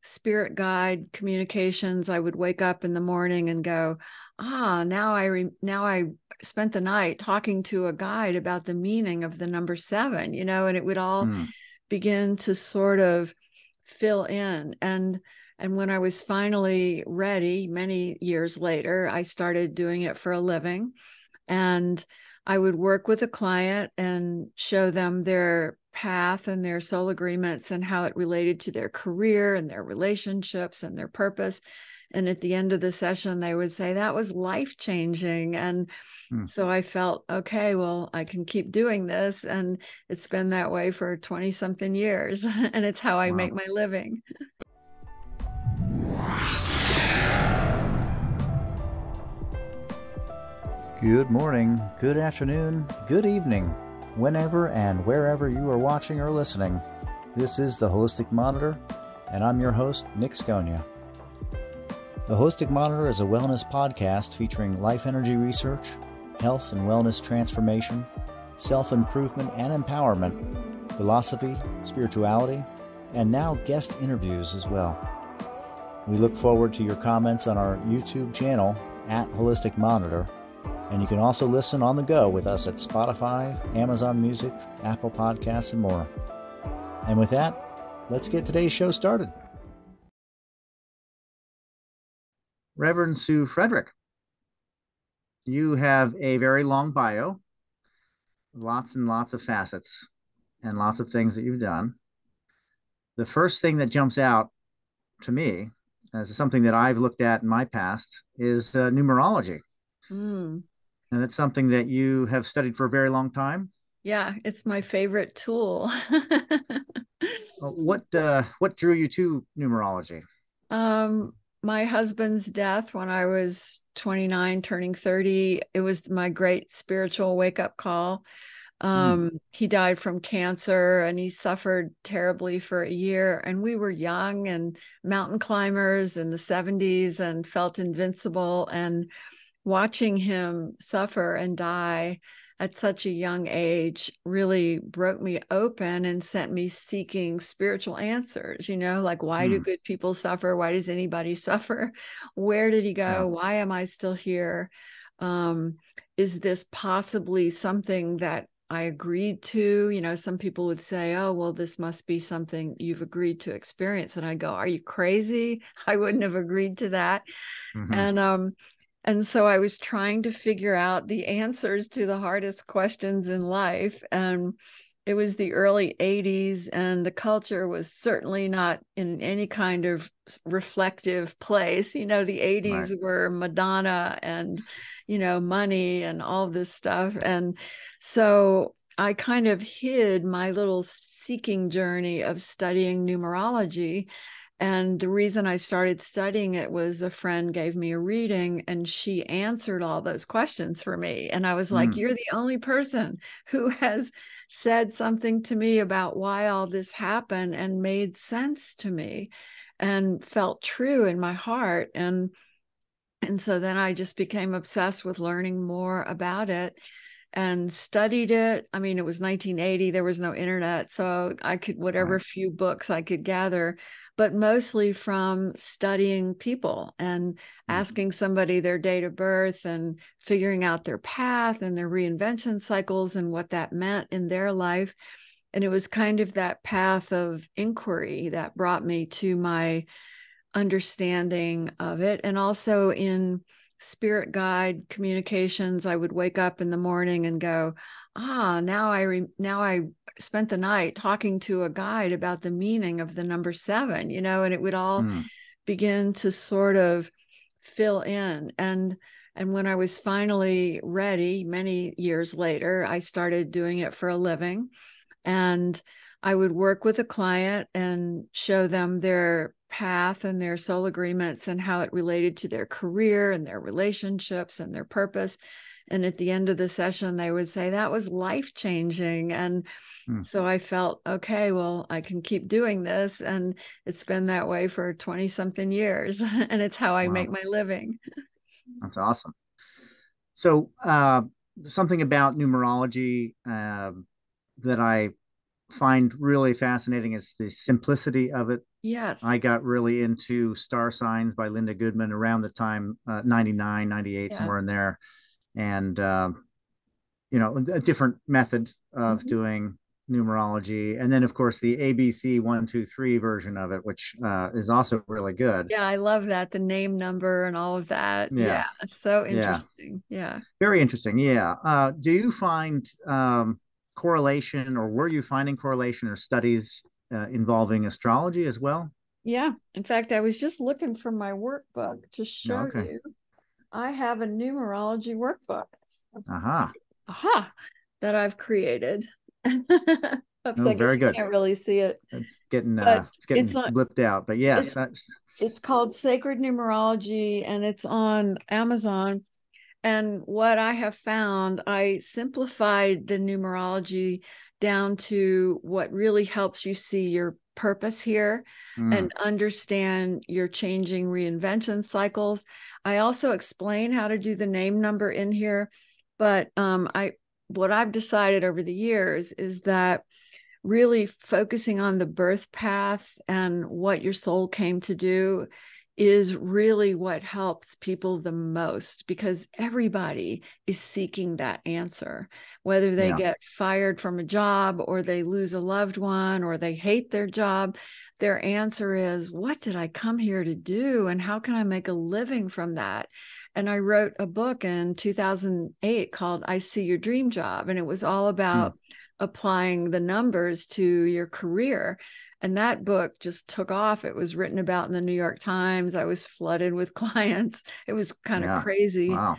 spirit guide communications. I would wake up in the morning and go, now I spent the night talking to a guide about the meaning of the number 7, and it would all begin to sort of fill in. And when I was finally ready, many years later, I started doing it for a living. And I would work with a client and show them their path and their soul agreements and how it related to their career and their relationships and their purpose. And at the end of the session, they would say, that was life-changing. And so I felt, okay, well, I can keep doing this. And it's been that way for 20-something years. And it's how I make my living. Good morning, good afternoon, good evening, whenever and wherever you are watching or listening. This is the Holistic Monitor, and I'm your host, Nick Sconia. The Holistic Monitor is a wellness podcast featuring life energy research, health and wellness transformation, self-improvement and empowerment, philosophy, spirituality, and now guest interviews as well. We look forward to your comments on our YouTube channel at Holistic Monitor. And you can also listen on the go with us at Spotify, Amazon Music, Apple Podcasts, and more. And with that, let's get today's show started. Reverend Sue Frederick, you have a very long bio, lots and lots of facets, and lots of things that you've done. The first thing that jumps out to me as something that I've looked at in my past is numerology. And it's something that you have studied for a very long time. Yeah, it's my favorite tool. What drew you to numerology? My husband's death when I was 29, turning 30, it was my great spiritual wake-up call. He died from cancer and he suffered terribly for a year. And we were young and mountain climbers in the 70s and felt invincible. And watching him suffer and die at such a young age really broke me open and sent me seeking spiritual answers, like why do good people suffer? Why does anybody suffer? Where did he go? Yeah. Why am I still here? Is this possibly something that I agreed to? Some people would say, oh, well, this must be something you've agreed to experience. And I'd go, are you crazy? I wouldn't have agreed to that. And so I was trying to figure out the answers to the hardest questions in life. And it was the early 80s, and the culture was certainly not in any kind of reflective place. The 80s were Madonna and, money and all this stuff. And so I kind of hid my little seeking journey of studying numerology. And the reason I started studying it was a friend gave me a reading and she answered all those questions for me. And I was like, you're the only person who has said something to me about why all this happened and made sense to me and felt true in my heart. And so then I just became obsessed with learning more about it and studied it. I mean, it was 1980. There was no internet. So I could, whatever few books I could gather, but mostly from studying people and asking somebody their date of birth and figuring out their path and their reinvention cycles and what that meant in their life. And it was kind of that path of inquiry that brought me to my understanding of it. And also in spirit guide communications, I would wake up in the morning and go, now I spent the night talking to a guide about the meaning of the number 7, and it would all begin to sort of fill in. And when I was finally ready, many years later, I started doing it for a living. And I would work with a client and show them their path and their soul agreements and how it related to their career and their relationships and their purpose. And at the end of the session, they would say, that was life-changing. And so I felt, okay, well, I can keep doing this. And it's been that way for 20-something years. And it's how I make my living. That's awesome. So something about numerology that I find really fascinating is the simplicity of it Yes. I got really into Star Signs by Linda Goodman around the time 99, 98, Yeah. somewhere in there. And, a different method of Mhm. doing numerology. And then, of course, the ABC 123 version of it, which is also really good. Yeah, I love that. The name, number, and all of that. Yeah. Yeah. So Yeah. interesting. Yeah. Very interesting. Yeah. Do you find correlation, or were you finding correlation or studies involving astrology as well? Yeah. In fact, I was just looking for my workbook to No. show Okay. you. I have a numerology workbook. Aha. Aha, that I've created. Oops, No, I guess very you good. can't really see it, but It's it's getting on blipped out. But yes, it's that's it's called Sacred Numerology and it's on Amazon. And what I have found, I simplified the numerology down to what really helps you see your purpose here mm, and understand your changing reinvention cycles. I also explain how to do the name number in here, but what I've decided over the years is that really focusing on the birth path and what your soul came to do is really what helps people the most, because everybody is seeking that answer, whether they yeah, get fired from a job or they lose a loved one or they hate their job. Their answer is, what did I come here to do? And how can I make a living from that? And I wrote a book in 2008 called I See Your Dream Job. And it was all mm, about applying the numbers to your career. And that book just took off. It was written about in the New York Times. I was flooded with clients. It was kind of yeah. crazy. Wow,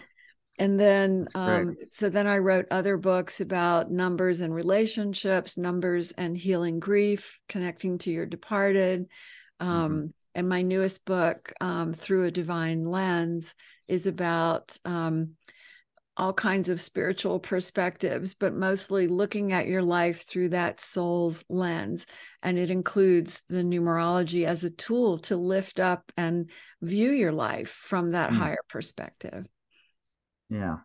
And then, that's great. so then I wrote other books about numbers and relationships, numbers and healing grief, connecting to your departed. Hmm. And my newest book, Through a Divine Lens, is about all kinds of spiritual perspectives, but mostly looking at your life through that soul's lens. And it includes the numerology as a tool to lift up and view your life from that Mm, higher perspective. yeah.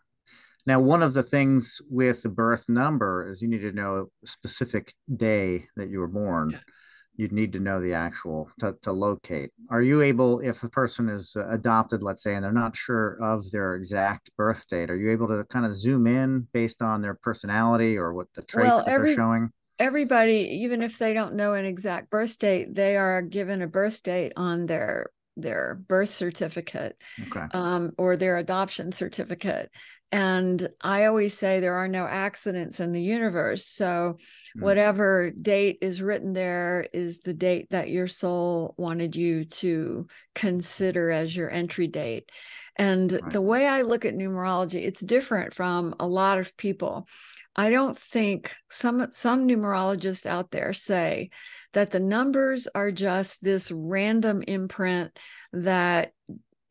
Now, one of the things with the birth number is you need to know a specific day that you were born. Yeah. You'd need to know the actual to locate. Are you able, if a person is adopted, let's say, and they're not sure of their exact birth date, are you able to kind of zoom in based on their personality or what the traits Well, that they're showing? everybody, even if they don't know an exact birth date, they are given a birth date on their birth certificate, Okay. or their adoption certificate. And I always say there are no accidents in the universe. So Mm, whatever date is written there is the date that your soul wanted you to consider as your entry date. And right. the way I look at numerology, it's different from a lot of people. I don't think some numerologists out there say that the numbers are just this random imprint that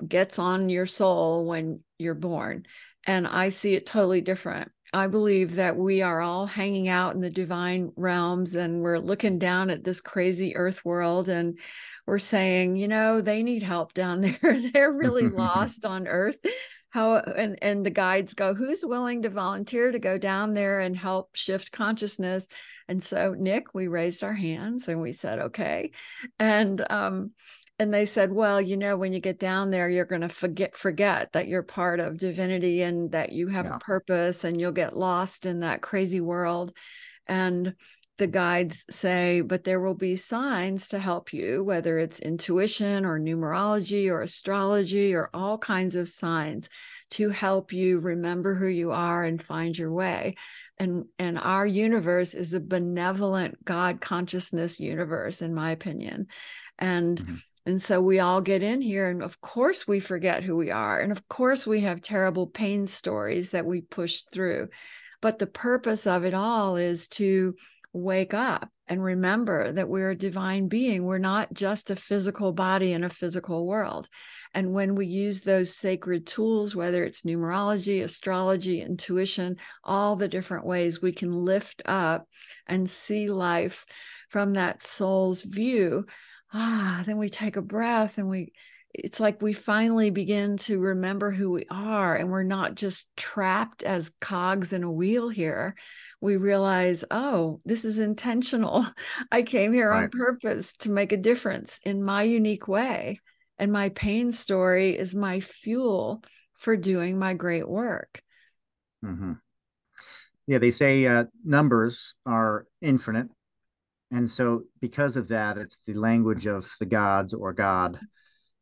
gets on your soul when you're born. And I see it totally different. I believe that we are all hanging out in the divine realms and we're looking down at this crazy earth world and we're saying, they need help down there. They're really lost on earth. How and the guides go, who's willing to volunteer to go down there and help shift consciousness? And so, Nick, we raised our hands and we said, okay. And they said, well, when you get down there, you're going to forget that you're part of divinity and that you have a Yeah. purpose and you'll get lost in that crazy world. And the guides say, but there will be signs to help you, whether it's intuition or numerology or astrology or all kinds of signs to help you remember who you are and find your way. And our universe is a benevolent God consciousness universe, in my opinion. And Mhm. and so we all get in here, and of course we forget who we are. And of course we have terrible pain stories that we push through. But the purpose of it all is to wake up and remember that we're a divine being. We're not just a physical body in a physical world. And when we use those sacred tools, whether it's numerology, astrology, intuition, all the different ways we can lift up and see life from that soul's view, then we take a breath and it's like we finally begin to remember who we are, and we're not just trapped as cogs in a wheel here. We realize, oh, this is intentional. I came here on Right. purpose to make a difference in my unique way. And my pain story is my fuel for doing my great work. Mm-hmm. Yeah, they say numbers are infinite. And so, because of that, it's the language of the gods or God,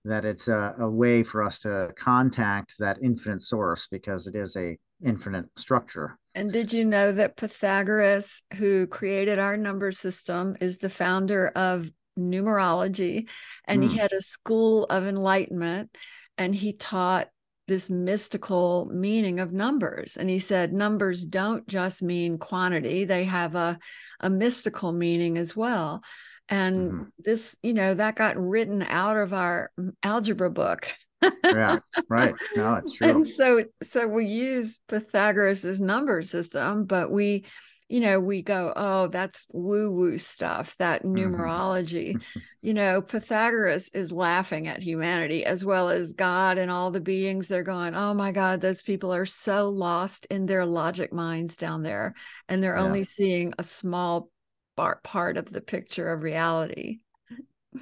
that it's a way for us to contact that infinite source because it is a infinite structure. And did you know that Pythagoras, who created our number system, is the founder of numerology, and he Mm, had a school of enlightenment, and he taught this mystical meaning of numbers. And he said numbers don't just mean quantity, they have a mystical meaning as well. And mm-hmm. this, that got written out of our algebra book. Yeah, right. No, it's And true. so we use Pythagoras's number system, but we go, oh, that's woo-woo stuff, that Mm-hmm. numerology. Pythagoras is laughing at humanity as well as God and all the beings. They're going, oh my God, those people are so lost in their logic minds down there, and they're Yeah. only seeing a small part of the picture of reality.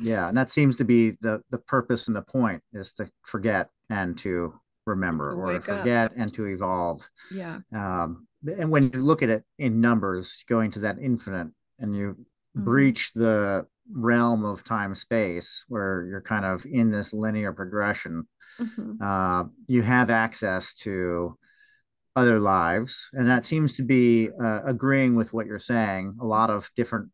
Yeah, and that seems to be the purpose and the point, is to forget and to remember, To or to wake up. forget and to evolve. Yeah. And when you look at it in numbers, going to that infinite, and you Mm-hmm. breach the realm of time space where you're kind of in this linear progression, Mm-hmm. you have access to other lives. And that seems to be agreeing with what you're saying. A lot of different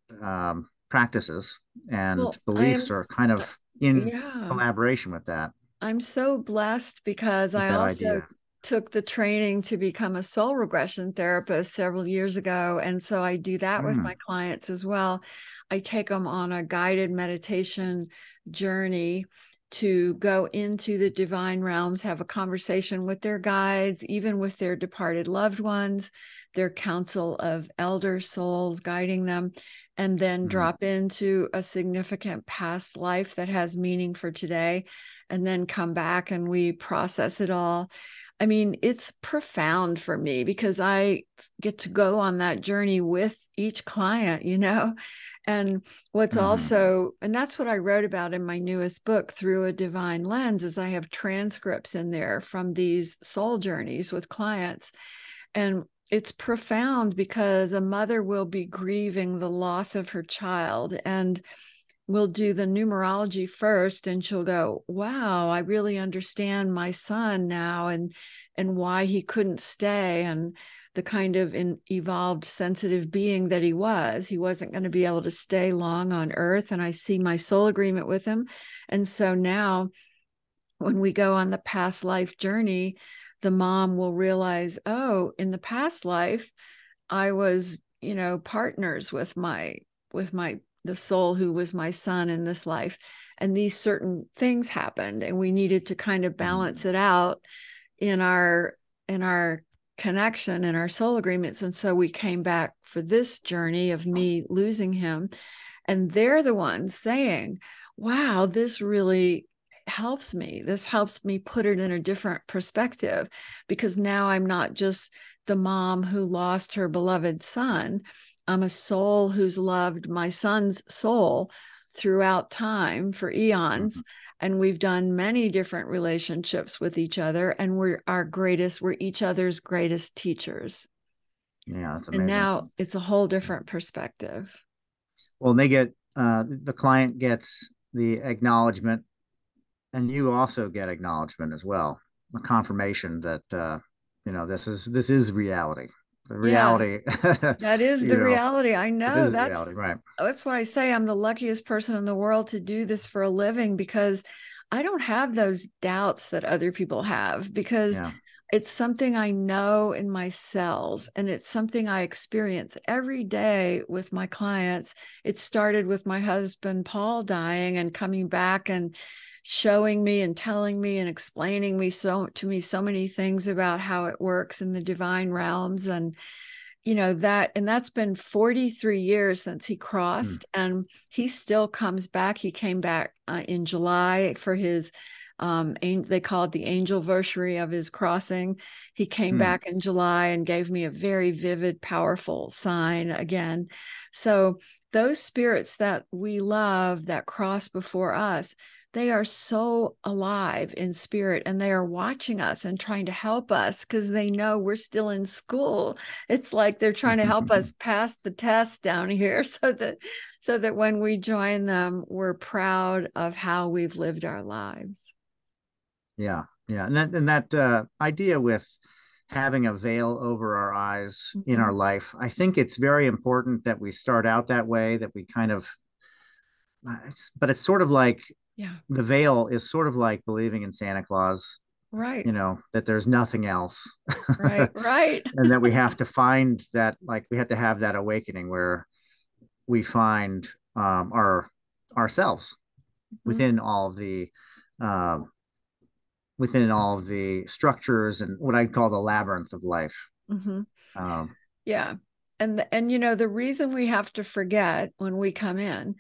practices and Well, beliefs are kind of in yeah. collaboration with that, I'm so blessed because with I that also idea. took the training to become a soul regression therapist several years ago. And so I do that with my Mm, clients as well. I take them on a guided meditation journey to go into the divine realms, have a conversation with their guides, even with their departed loved ones, their council of elder souls guiding them, and then mm, drop into a significant past life that has meaning for today, and then come back and we process it all. I mean, it's profound for me because I get to go on that journey with each client, And what's mm, also, and that's what I wrote about in my newest book, Through a Divine Lens, is I have transcripts in there from these soul journeys with clients. And it's profound because a mother will be grieving the loss of her child, and we'll do the numerology first, and she'll go, wow, I really understand my son now, and why he couldn't stay, and the kind of evolved sensitive being that he wasn't going to be able to stay long on earth, and I see my soul agreement with him. And so now when we go on the past life journey, the mom will realize, oh, in the past life I was, partners with the soul who was my son in this life. And these certain things happened, and we needed to kind of balance mm, it out in our connection and our soul agreements. And so we came back for this journey of me losing him. And they're the ones saying, wow, this really helps me. This helps me put it in a different perspective, because now I'm not just the mom who lost her beloved son. I'm a soul who's loved my son's soul throughout time for eons. mm. And we've done many different relationships with each other, and we're each other's greatest teachers. Yeah, that's And amazing. now it's a whole different perspective. Well, they get the client gets the acknowledgement, and you also get acknowledgement as well, a confirmation that this is reality. The Yeah, reality, that is you the know, reality. I it know is reality, right? that's what I say. I'm the luckiest person in the world to do this for a living, because I don't have those doubts that other people have, because Yeah. it's something I know in my cells, and it's something I experience every day with my clients. It started with my husband, Paul, dying and coming back and showing me and telling me and explaining so many things about how it works in the divine realms. And that's been 43 years since he Mm, crossed, and he still comes back. He came back in July for his They call it the angelversary of his crossing. He came Hmm. back in July and gave me a very vivid, powerful sign again. So those spirits that we love that cross before us, they are so alive in spirit, and they are watching us and trying to help us because they know we're still in school. It's like they're trying to help us pass the test down here so that when we join them, we're proud of how we've lived our lives. Yeah, yeah, and that idea with having a veil over our eyes in Mm-hmm. our life, I think it's very important that we start out that way. That we kind of, but it's sort of like Yeah. the veil is sort of like believing in Santa Claus. Right. You know that there's nothing else, Right. Right. and that we have to find that, like we have to have that awakening where we find our ourselves Mm-hmm. within all of the uh, within all of the structures and what I call the labyrinth of life. Mm-hmm. Um, Yeah. And the reason we have to forget when we come in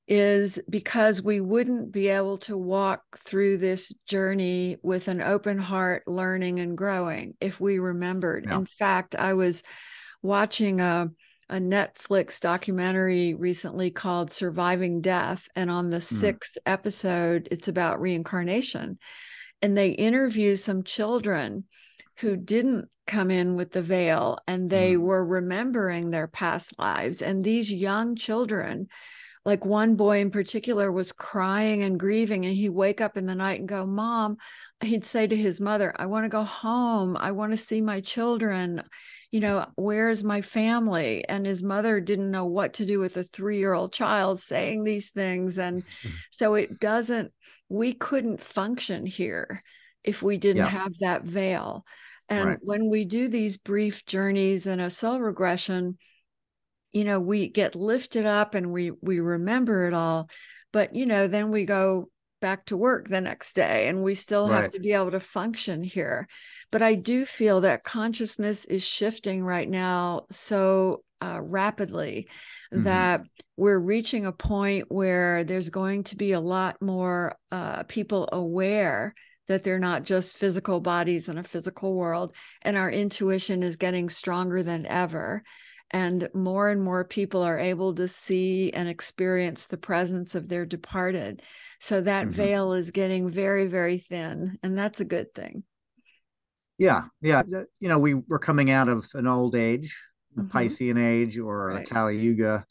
is because we wouldn't be able to walk through this journey with an open heart, learning and growing if we remembered. yeah. In fact, I was watching a Netflix documentary recently called Surviving Death. And on the Mm, sixth episode, it's about reincarnation. And they interview some children who didn't come in with the veil, and they mm, were remembering their past lives. And these young children, like one boy in particular, was crying and grieving, and he'd wake up in the night and go, Mom, he'd say to his mother, I want to go home. I want to see my children. Where's my family? And his mother didn't know what to do with a 3-year-old child saying these things. And so we couldn't function here if we didn't yeah. have that veil. And Right. when we do these brief journeys in a soul regression, we get lifted up and we remember it all, but then we go back to work the next day and we still have Right. to be able to function here. But I do feel that consciousness is shifting right now so rapidly Mm-hmm. that we're reaching a point where there's going to be a lot more people aware that they're not just physical bodies in a physical world, and our intuition is getting stronger than ever. And more people are able to see and experience the presence of their departed. So that Mm-hmm. veil is getting very, very thin, and that's a good thing. Yeah. Yeah. We were coming out of an old age, the Mm-hmm. Piscean age or the Right. Kali Yuga.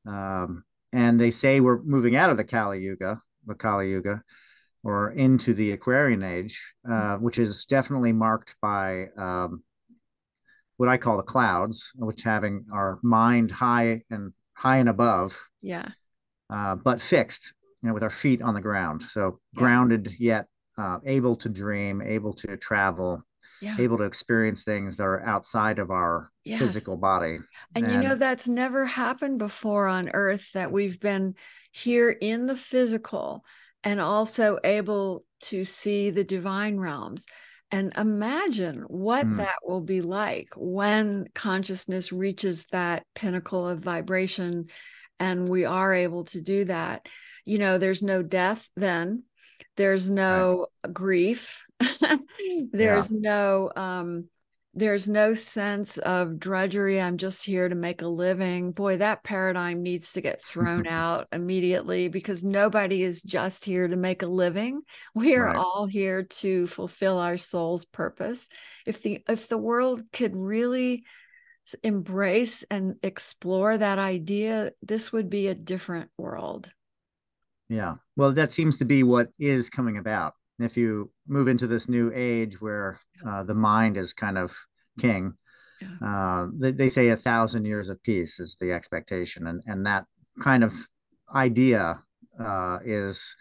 And they say we're moving out of the Kali Yuga, or into the Aquarian Age, which is definitely marked by what I call the clouds, which having our mind high and above, Yeah. but fixed, with our feet on the ground. So Yeah. grounded yet able to dream, able to travel, Yeah. able to experience things that are outside of our Yes. physical body. And And that's never happened before on Earth, that we've been here in the physical and also able to see the divine realms. And imagine what mm, that will be like when consciousness reaches that pinnacle of vibration and we are able to do that. There's no death then, there's right, no grief, yeah, there's no sense of drudgery. I'm just here to make a living. Boy, that paradigm needs to get thrown out immediately, because nobody is just here to make a living. We are right, all here to fulfill our soul's purpose. If the world could really embrace and explore that idea, this would be a different world. yeah. Well, that seems to be what is coming about. If you move into this new age where the mind is kind of king, Yeah. they say 1,000 years of peace is the expectation, and that kind of idea is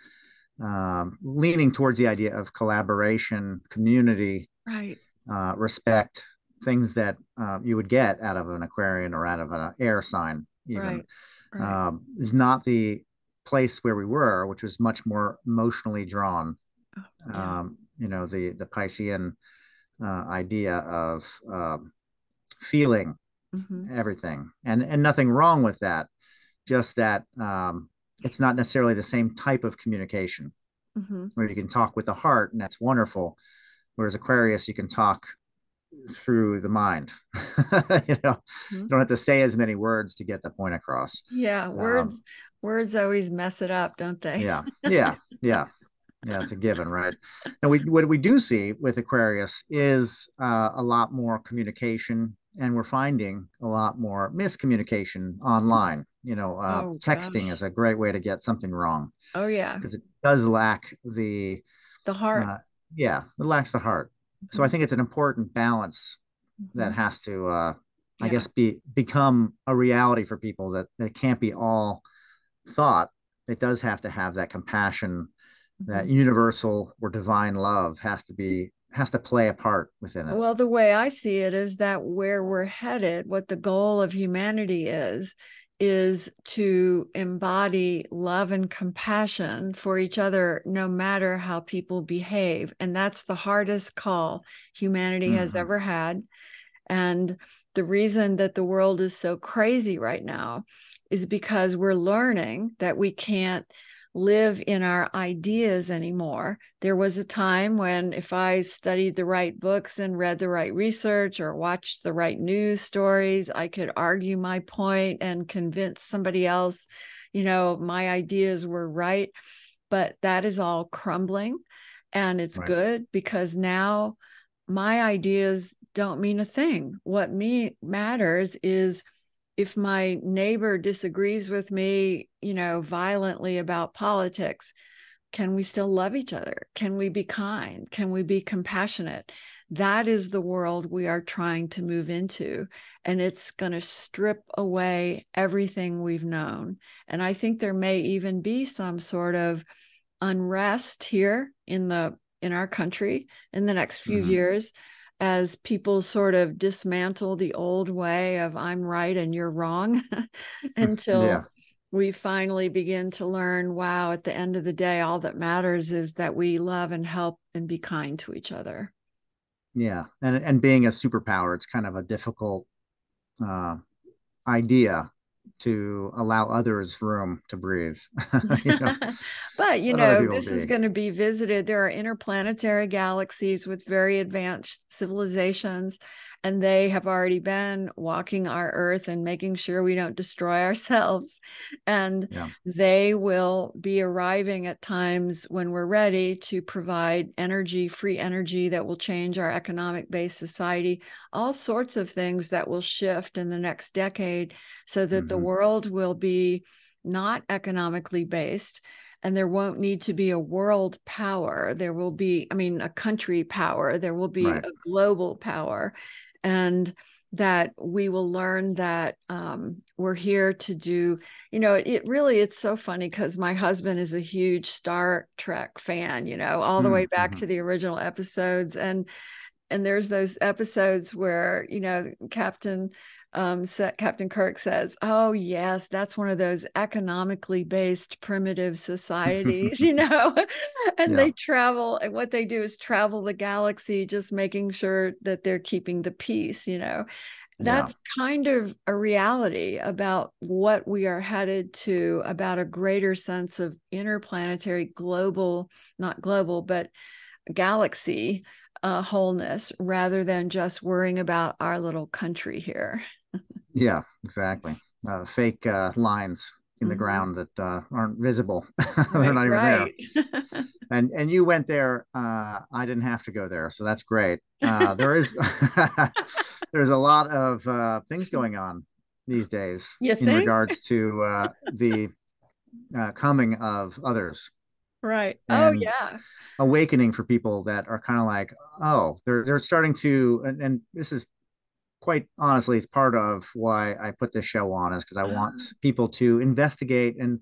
leaning towards the idea of collaboration, community, Right. respect, things that you would get out of an Aquarian or out of an air sign, even, Right. Right. is not the place where we were, which was much more emotionally drawn. Oh, yeah. The Piscean idea of feeling Mm-hmm. everything, and nothing wrong with that. Just that it's not necessarily the same type of communication. Mm-hmm. where you can talk with the heart, and that's wonderful. Whereas Aquarius, you can talk through the mind. You know, Mm-hmm. you don't have to say as many words to get the point across. Yeah, Um, words always mess it up, don't they? yeah, yeah, yeah. Yeah, it's a given, right? And what we do see with Aquarius is a lot more communication, and we're finding a lot more miscommunication online. Oh Texting gosh. is a great way to get something wrong Oh yeah. because it does lack the, The heart. uh, yeah, it lacks the heart. So I Mm-hmm. think it's an important balance that Mm-hmm. has to, I Yeah. guess, become a reality for people, that it can't be all thought. It does have to have that compassion, Mm-hmm. that universal or divine love has to play a part within it. Well, the way I see it is that where we're headed, what the goal of humanity is to embody love and compassion for each other, no matter how people behave. And that's the hardest call humanity has Mm-hmm. ever had. And the reason that the world is so crazy right now is because we're learning that we can't live in our ideas anymore. There was a time when if I studied the right books and read the right research or watched the right news stories, I could argue my point and convince somebody else, my ideas were right. But that is all crumbling. And it's Right. good because now my ideas don't mean a thing. What matters is if my neighbor disagrees with me, violently about politics, can we still love each other? Can we be kind? Can we be compassionate? That is the world we are trying to move into. And it's going to strip away everything we've known. And I think there may even be some sort of unrest here in our country in the next few Mm-hmm. years as people sort of dismantle the old way of I'm right and you're wrong Yeah. until we finally begin to learn, wow, at the end of the day, all that matters is that we love and help and be kind to each other. Yeah. And being a superpower, it's kind of a difficult uh, idea to allow others room to breathe. you know, But, Let other people this is be. going to be visited. There are interplanetary galaxies with very advanced civilizations, and they have already been walking our Earth and making sure we don't destroy ourselves. And Yeah. they will be arriving at times when we're ready to provide energy, free energy that will change our economic based society, all sorts of things that will shift in the next decade so that the Mm-hmm. world will be not economically based and there won't need to be a world power. There will be, a country power. There will be Right. a global power. And that we will learn that we're here to do, it's so funny because my husband is a huge Star Trek fan, all the way back Mm-hmm. to the original episodes. And there's those episodes where Captain Kirk says, "Oh yes, that's one of those economically based primitive societies," and Yeah. they travel, and what they do is travel the galaxy, just making sure that they're keeping the peace. Yeah. That's kind of a reality about what we are headed to, about a greater sense of interplanetary global, not global, but galaxy wholeness rather than just worrying about our little country here. Yeah. Exactly. Fake lines in the Mm-hmm. ground that aren't visible. They're Right, not even there. right. And you went there. I didn't have to go there, so that's great. There is there's a lot of things going on these days You in think? regards to the coming of others Right. Oh, and yeah. awakening for people that are kind of like, oh, they're starting to, and this is quite honestly, it's part of why I put this show on, is because I want people to investigate and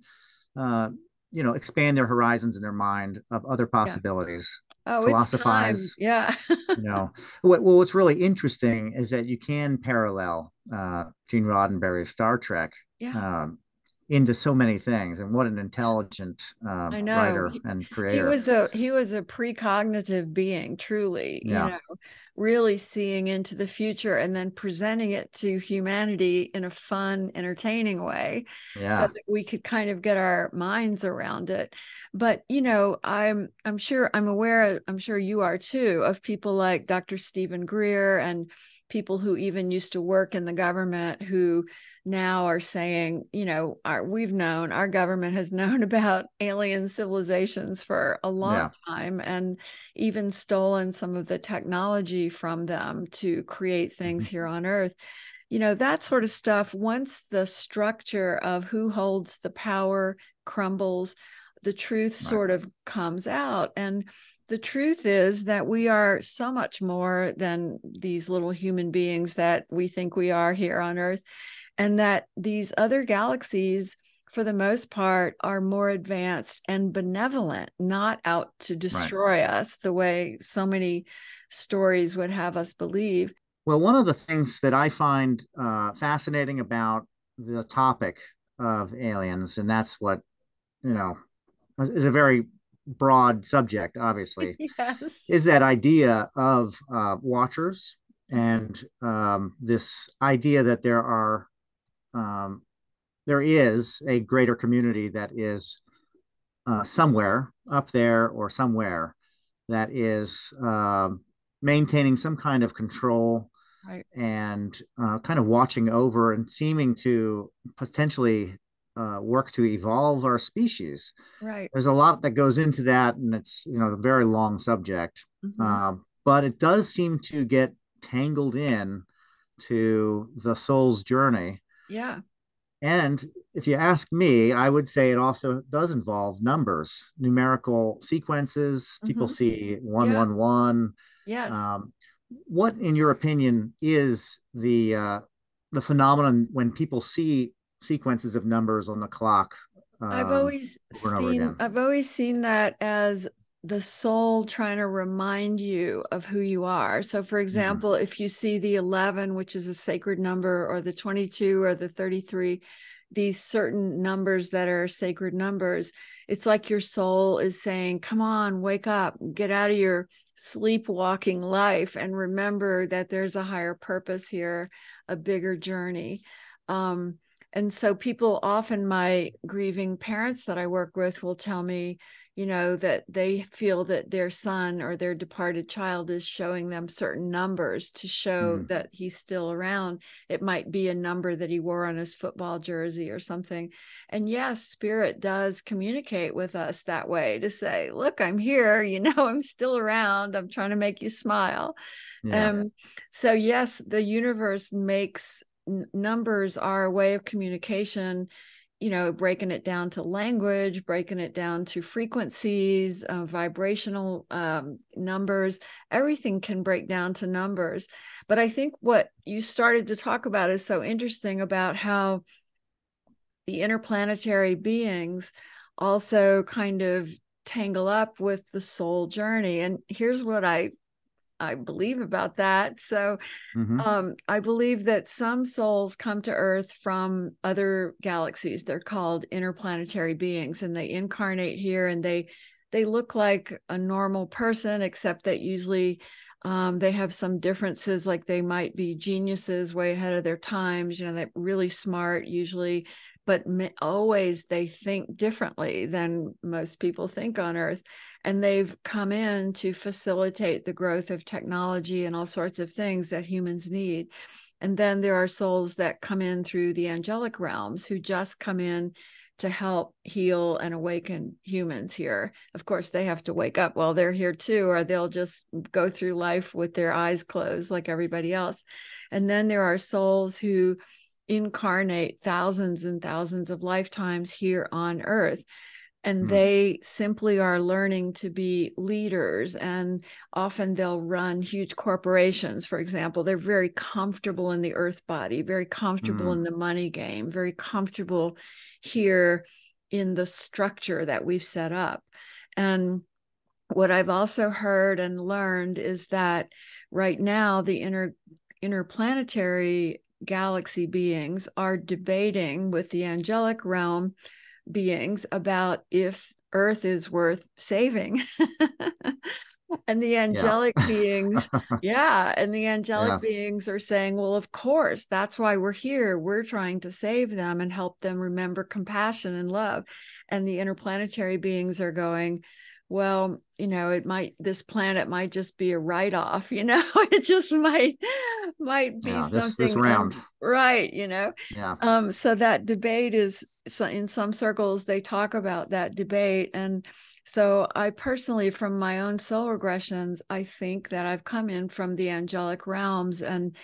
uh, expand their horizons in their mind of other Yeah. possibilities, Oh, it's time. philosophize. Yeah. What's really interesting is that you can parallel Gene Roddenberry's Star Trek Yeah. um, into so many things, and what an Yes. intelligent I know. writer and He creator. was a precognitive being, truly, Yeah. really seeing into the future and then presenting it to humanity in a fun, entertaining way, so Yeah. that we could kind of get our minds around it. But I'm sure I'm aware, I'm sure you are too, of people like Dr. Stephen Greer and people who even used to work in the government who now are saying, our government has known about alien civilizations for a long Yeah. time, and even stolen some of the technology from them to create things here on Earth. That sort of stuff, once the structure of who holds the power crumbles, the truth Right. sort of comes out. And the truth is that we are so much more than these little human beings that we think we are here on Earth, and that these other galaxies, for the most part, are more advanced and benevolent, not out to destroy us the way so many stories would have us believe. Well, one of the things that I find fascinating about the topic of aliens, and that's what, is a very broad subject, obviously, Yes. is that idea of watchers, and this idea that there is a greater community that is somewhere up there or somewhere that is maintaining some kind of control, Right. and kind of watching over and seeming to potentially work to evolve our species. Right. There's a lot that goes into that, and it's a very long subject, Mm-hmm. but it does seem to get tangled in to the soul's journey. Yeah. And if you ask me, I would say it also does involve numbers, numerical sequences. People Mm-hmm. see Yeah. 111. Yes. What, in your opinion, is the phenomenon when people see sequences of numbers on the clock over and over again? I've always seen that as the soul trying to remind you of who you are. So for Mm-hmm. example, if you see the 11, which is a sacred number, or the 22 or the 33, these certain numbers that are sacred numbers, it's like your soul is saying, come on, wake up, get out of your sleepwalking life and remember that there's a higher purpose here, a bigger journey. And so people often, my grieving parents that I work with, will tell me, that they feel that their son or their departed child is showing them certain numbers to show Mm-hmm. that he's still around. It might be a number that he wore on his football jersey or something. And yes, spirit does communicate with us that way to say, look, I'm here, I'm still around. I'm trying to make you smile. Yeah. So yes, the universe makes numbers are a way of communication, breaking it down to language, breaking it down to frequencies, vibrational numbers. Everything can break down to numbers. But I think what you started to talk about is so interesting, about how the interplanetary beings also kind of tangle up with the soul journey. And here's what I believe about that. So Mm-hmm. I believe that some souls come to Earth from other galaxies. They're called interplanetary beings, and they incarnate here, and they look like a normal person, except that usually they have some differences, like they might be geniuses way ahead of their times, they're really smart usually, but always they think differently than most people think on Earth. And they've come in to facilitate the growth of technology and all sorts of things that humans need. And then there are souls that come in through the angelic realms, who just come in to help heal and awaken humans here. Of course, they have to wake up while they're here too, or they'll just go through life with their eyes closed like everybody else. And then there are souls who incarnate thousands and thousands of lifetimes here on Earth. And they simply are learning to be leaders. And often they'll run huge corporations, for example. They're very comfortable in the earth body, very comfortable in the money game, very comfortable here in the structure that we've set up. And what I've also heard and learned is that right now the interplanetary galaxy beings are debating with the angelic realm beings about if Earth is worth saving. And the Yeah. angelic beings, yeah, and the angelic Yeah. beings are saying, well, of course, that's why we're here. We're trying to save them and help them remember compassion and love. And the interplanetary beings are going, well, this planet might just be a write-off, it just might be Yeah. This something round. right, Yeah. so that debate is, so in some circles they talk about that debate. And so I personally, from my own soul regressions, I think that I've come in from the angelic realms, and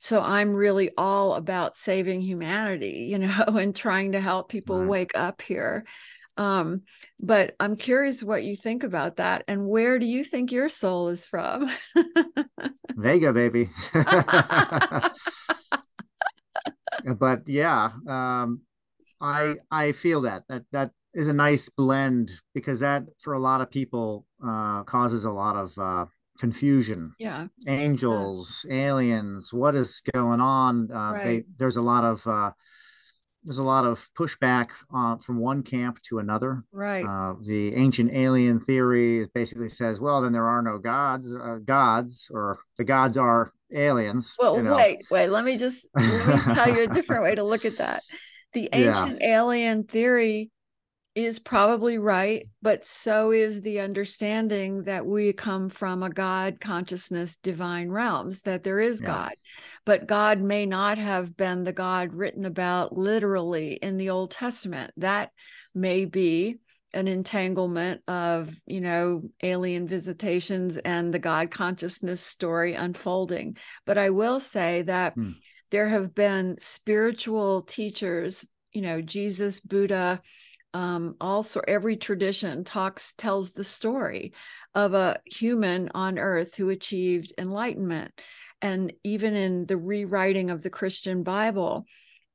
so I'm really all about saving humanity, and trying to help people wake up here. But I'm curious what you think about that, and where do you think your soul is from? Vega, baby. But yeah, I feel that is a nice blend, because that for a lot of people causes a lot of confusion. Yeah. Angels, aliens, what is going on? Right. There's a lot of pushback from one camp to another. Right. The ancient alien theory basically says, well, then there are no gods, or the gods are aliens. Well, wait, let me tell you a different way to look at that. The Yeah, ancient alien theory is probably right, but so is the understanding that we come from a God consciousness, divine realms, that there is yeah, God. But God may not have been the God written about literally in the Old Testament. That may be an entanglement of, alien visitations and the God consciousness story unfolding. But I will say that there have been spiritual teachers, Jesus, Buddha, also every tradition tells the story of a human on earth who achieved enlightenment. And even in the rewriting of the Christian Bible,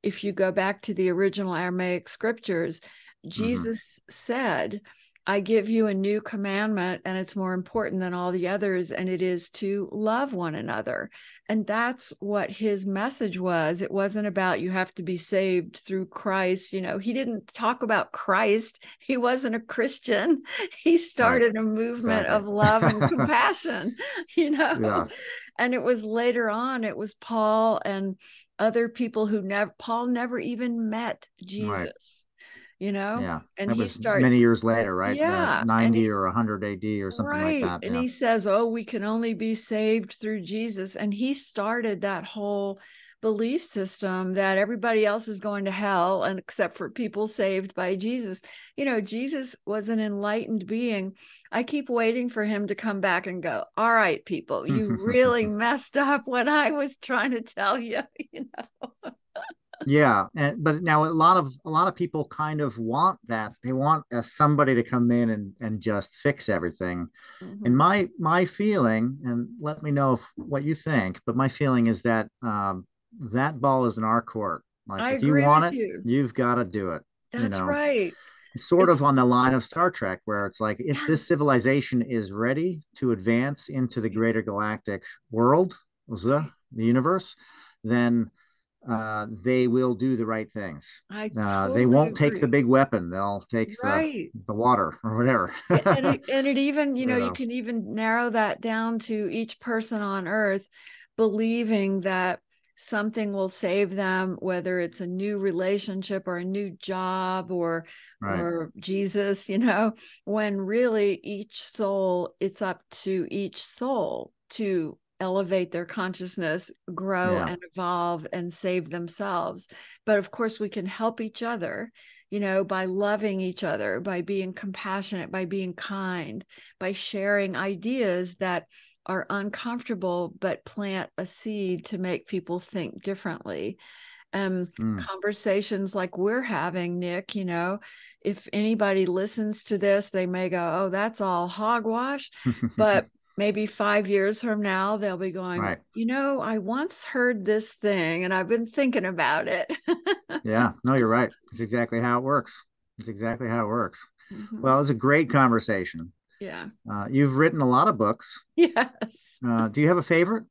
if you go back to the original Aramaic scriptures, Jesus said, I give you a new commandment, and it's more important than all the others, and it is to love one another. And that's what his message was. It wasn't about you have to be saved through Christ. He didn't talk about Christ. He wasn't a Christian. He right, started a movement exactly. of love and compassion, Yeah, And it was later on, it was Paul and other people Paul never even met right. Jesus, Yeah, and that he was many starts, years later, right? yeah, 90 or 100 AD or something like right. that. And Yeah, he says, oh, we can only be saved through Jesus. And he started that whole belief system that everybody else is going to hell, and except for people saved by Jesus. Jesus was an enlightened being. I keep waiting for him to come back and go, all right, people, you really messed up when I was trying to tell you, yeah. But now a lot of people kind of want that. They want somebody to come in and just fix everything. And Mhm. my feeling, and let me know what you think, but my feeling is that that ball is in our court. Like, I if you agree want with it, you. you've got to do it. You That's know, right. it's sort of It's, on the line of Star Trek, where it's like, if this yes. civilization is ready to advance into the greater galactic world, the universe, then they will do the right things. I They totally won't take the agree. big weapon. They'll take Right. the water or whatever. And it even, you You can even narrow that down to each person on earth believing that something will save them, whether it's a new relationship or a new job right. or Jesus, when really each soul, it's up to each soul to elevate their consciousness, grow Yeah. and evolve and save themselves. But of course, we can help each other, by loving each other, by being compassionate, by being kind, by sharing ideas that are uncomfortable, but plant a seed to make people think differently. Mm. Conversations like we're having, Nick, if anybody listens to this, they may go, oh, that's all hogwash. But maybe 5 years from now, they'll be going, Right. I once heard this thing and I've been thinking about it. Yeah. No, you're right. It's exactly how it works. It's exactly how it works. Mhm. Well, it's a great conversation. Yeah. You've written a lot of books. Yes. Do you have a favorite?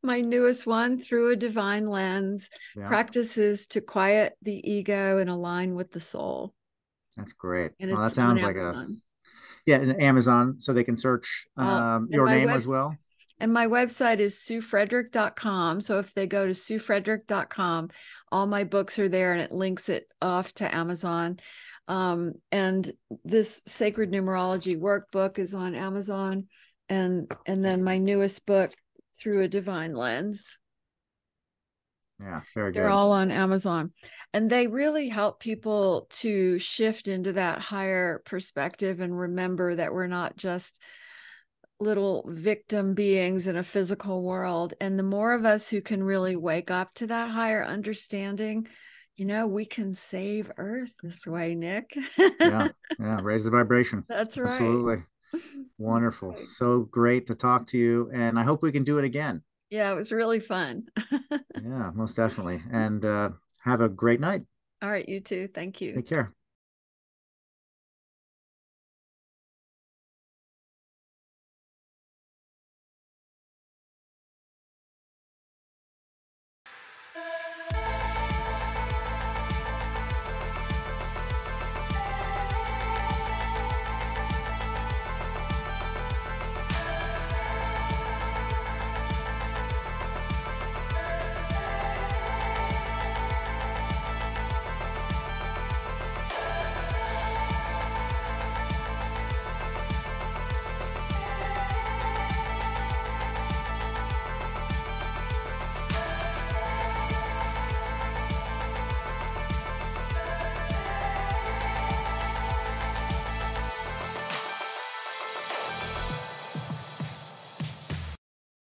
My newest one, Through a Divine Lens, Yeah, practices to quiet the ego and align with the soul. that's great. And Well, that it's on sounds like a Amazon. Yeah, and Amazon, so they can search your name as well. And my website is SueFrederick.com. So if they go to SueFrederick.com, all my books are there and it links it off to Amazon. And this Sacred Numerology workbook is on Amazon. And then my newest book, Through a Divine Lens. Yeah, very good. They're all on Amazon. And they really help people to shift into that higher perspective and remember that we're not just little victim beings in a physical world. And the more of us who can really wake up to that higher understanding, we can save Earth this way, Nick. Yeah, raise the vibration. That's right. Absolutely. Wonderful. Right. So great to talk to you. And I hope we can do it again. Yeah, it was really fun. Yeah, most definitely. And have a great night. All right, you too. Thank you. Take care.